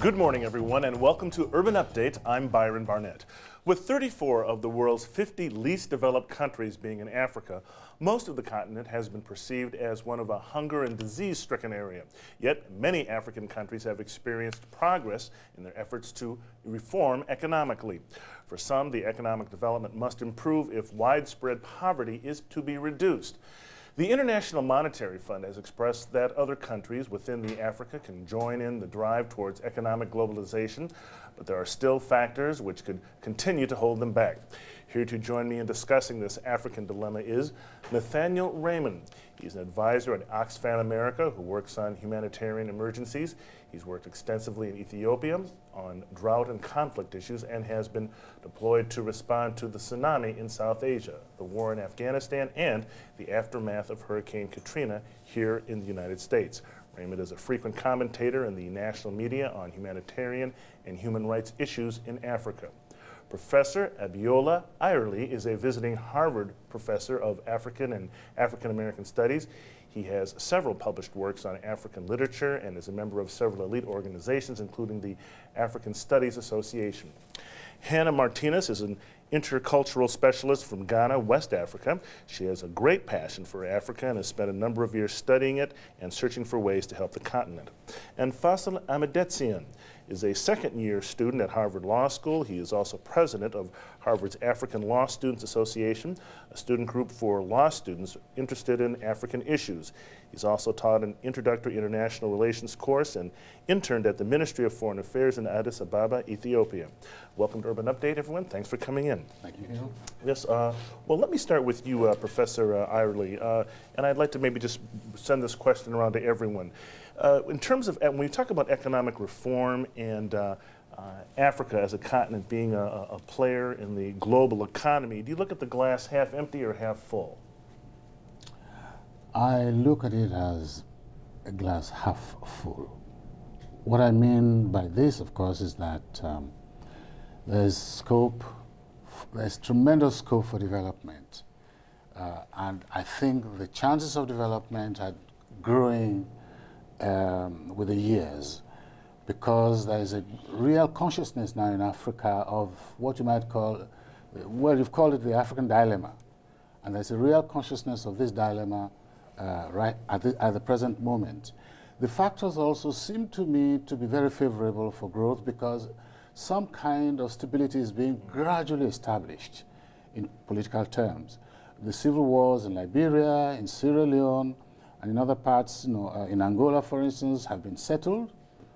Good morning, everyone, and welcome to Urban Update. I'm Byron Barnett. With 34 of the world's 50 least developed countries being in Africa, most of the continent has been perceived as one of a hunger and disease-stricken area. Yet, many African countries have experienced progress in their efforts to reform economically. For some, the economic development must improve if widespread poverty is to be reduced. The International Monetary Fund has expressed that other countries within Africa can join in the drive towards economic globalization, but there are still factors which could continue to hold them back. Here to join me in discussing this African dilemma is Nathaniel Raymond. He's an advisor at Oxfam America who works on humanitarian emergencies. He's worked extensively in Ethiopia on drought and conflict issues and has been deployed to respond to the tsunami in South Asia, the war in Afghanistan, and the aftermath of Hurricane Katrina here in the United States. Raymond is a frequent commentator in the national media on humanitarian and human rights issues in Africa. Professor Abiola Ayerli is a visiting Harvard professor of African and African American studies. He has several published works on African literature and is a member of several elite organizations, including the African Studies Association. Hannah Martinez is an intercultural specialist from Ghana, West Africa. She has a great passion for Africa and has spent a number of years studying it and searching for ways to help the continent. And Faisal Ahmedetsian is a second-year student at Harvard Law School. He is also president of Harvard's African Law Students Association, a student group for law students interested in African issues. He's also taught an introductory international relations course and interned at the Ministry of Foreign Affairs in Addis Ababa, Ethiopia. Welcome to Urban Update, everyone. Thanks for coming in. Thank you. Yes, well, let me start with you, Professor Ayerli, and I'd like to maybe just send this question around to everyone. In terms of, when we talk about economic reform and Africa as a continent being a player in the global economy, do you look at the glass half empty or half full? I look at it as a glass half full. What I mean by this, of course, is that there's tremendous scope for development. And I think the chances of development are growing with the years, because there is a real consciousness now in Africa of what you might call, well, you've called it the African dilemma. And there's a real consciousness of this dilemma right at the present moment. The factors also seem to me to be very favorable for growth, because some kind of stability is being gradually established in political terms. The civil wars in Liberia, in Sierra Leone, and in other parts, in Angola, for instance, have been settled.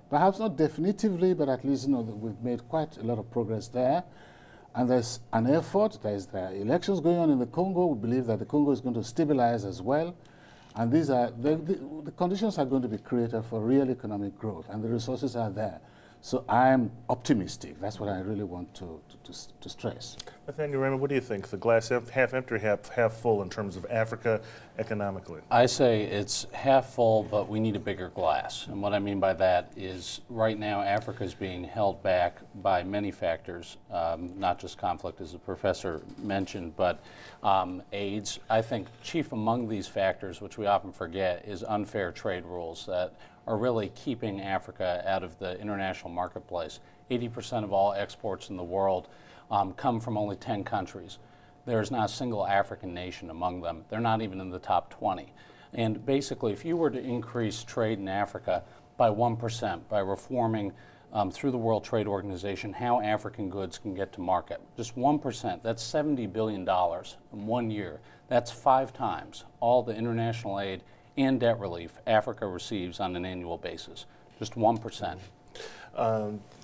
Perhaps not definitively, but at least we've made quite a lot of progress there. And there's an effort. There's the elections going on in the Congo. We believe that the Congo is going to stabilize as well. And these are the conditions are going to be created for real economic growth, and the resources are there. So I'm optimistic. That's what I really want to stress. Nathaniel Raymond, what do you think? The glass half empty or half full in terms of Africa economically? I say it's half full, but we need a bigger glass. And what I mean by that is right now Africa is being held back by many factors, not just conflict, as the professor mentioned, but AIDS. I think chief among these factors, which we often forget, is unfair trade rules that are really keeping Africa out of the international marketplace. 80% of all exports in the world come from only 10 countries. There's not a single African nation among them. They're not even in the top 20. And basically, if you were to increase trade in Africa by 1%, by reforming through the World Trade Organization how African goods can get to market, just 1%, that's $70 billion in 1 year. That's 5 times all the international aid and debt relief Africa receives on an annual basis, just 1%.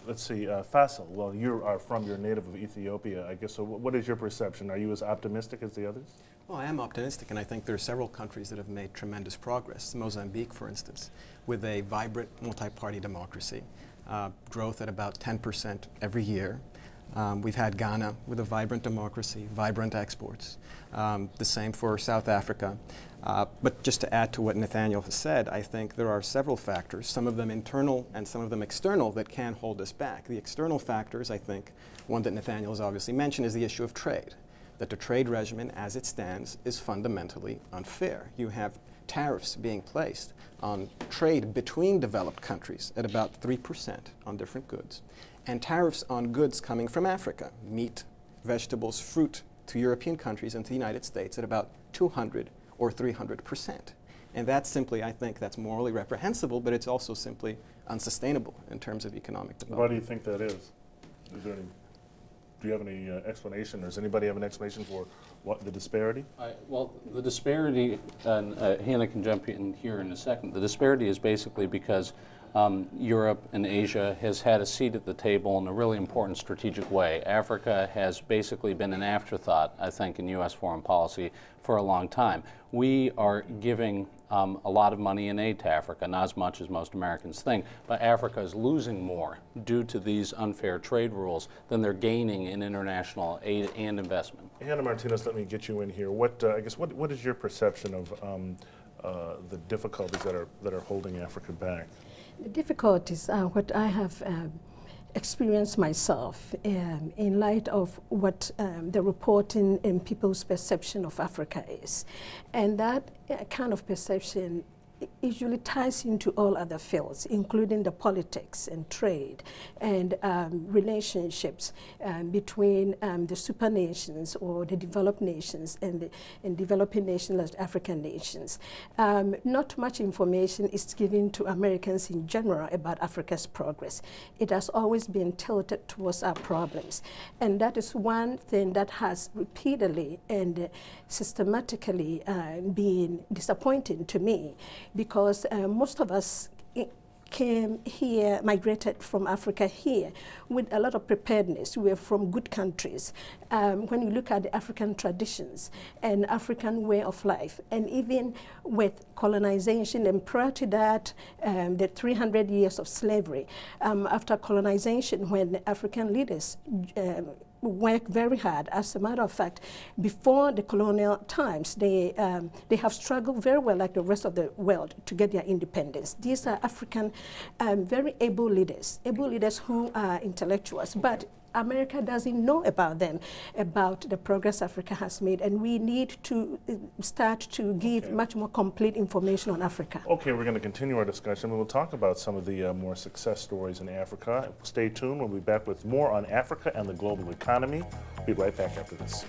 Let's see, Faisal, well, you are from your native of Ethiopia, I guess, so what is your perception? Are you as optimistic as the others? Well, I am optimistic, and I think there are several countries that have made tremendous progress. Mozambique, for instance, with a vibrant multi-party democracy, growth at about 10% every year. We've had Ghana with a vibrant democracy, vibrant exports. The same for South Africa. But just to add to what Nathaniel has said, I think there are several factors, some of them internal and some of them external, that can hold us back. The external factors, I think, one that Nathaniel has obviously mentioned, is the issue of trade. That the trade regimen as it stands is fundamentally unfair. You have tariffs being placed on trade between developed countries at about 3% on different goods, and tariffs on goods coming from Africa, meat, vegetables, fruit, to European countries and to the United States at about 200 or 300%. And that's simply, I think, that's morally reprehensible, but it's also simply unsustainable in terms of economic development. Why do you think that is? Do you have any explanation, or does anybody have an explanation for what the disparity? Well, the disparity, and Hannah can jump in here in a second, the disparity is basically because Europe and Asia has had a seat at the table in a really important strategic way. Africa has basically been an afterthought, I think, in U.S. foreign policy for a long time. We are giving a lot of money in aid to Africa, not as much as most Americans think, but Africa is losing more due to these unfair trade rules than they're gaining in international aid and investment. Hannah Martinez, let me get you in here. What is your perception of the difficulties that are holding Africa back? The difficulties are what I have experienced myself in light of what the reporting and people's perception of Africa is. And that kind of perception usually ties into all other fields, including the politics and trade and relationships between the supernations or the developed nations and developing nations like African nations. Not much information is given to Americans in general about Africa's progress. It has always been tilted towards our problems. And that is one thing that has repeatedly and systematically been disappointing to me, because most of us came here, migrated from Africa here with a lot of preparedness. We are from good countries. When you look at the African traditions and African way of life, and even with colonization, and prior to that, the 300 years of slavery, after colonization, when African leaders work very hard. As a matter of fact, before the colonial times, they have struggled very well, like the rest of the world, to get their independence. These are African, very able leaders who are intellectuals, but America doesn't know about them, about the progress Africa has made, and we need to start to give much more complete information on Africa. Okay, we're going to continue our discussion. We will talk about some of the more success stories in Africa. Stay tuned. We'll be back with more on Africa and the global economy. We'll be right back after this.